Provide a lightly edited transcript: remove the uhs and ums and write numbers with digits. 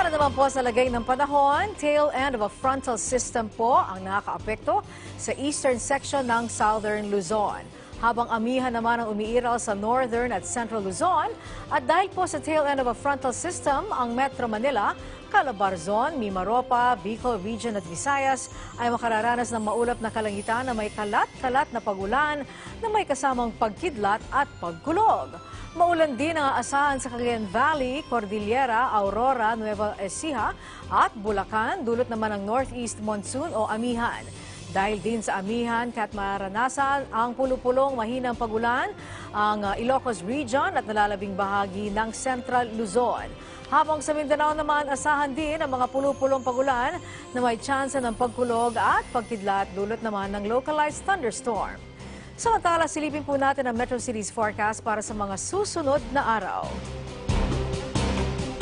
Para naman po sa lagay ng panahon, tail end of a frontal system po ang nakakaapekto sa eastern section ng southern Luzon. Habang amihan naman ang umiiral sa northern at central Luzon, at dahil po sa tail end of a frontal system, ang Metro Manila, Calabarzon, Mimaropa, Bicol Region at Visayas ay makararanas ng maulap na kalangitan na may kalat-kalat na pagulan na may kasamang pagkidlat at pagkulog. Maulan din ang aasahan sa Cagayan Valley, Cordillera, Aurora, Nueva Ecija at Bulacan, dulot naman ng northeast monsoon o amihan. Dahil din sa amihan, kaya't maranasan ang pulupulong mahinang pagulan ang Ilocos Region at nalalabing bahagi ng Central Luzon. Habang sa Mindanao naman, asahan din ang mga pulupulong pagulan na may tsansa ng pagkulog at pagkidlat, dulot naman ng localized thunderstorm. Samantala, silipin po natin ang Metro Cities forecast para sa mga susunod na araw.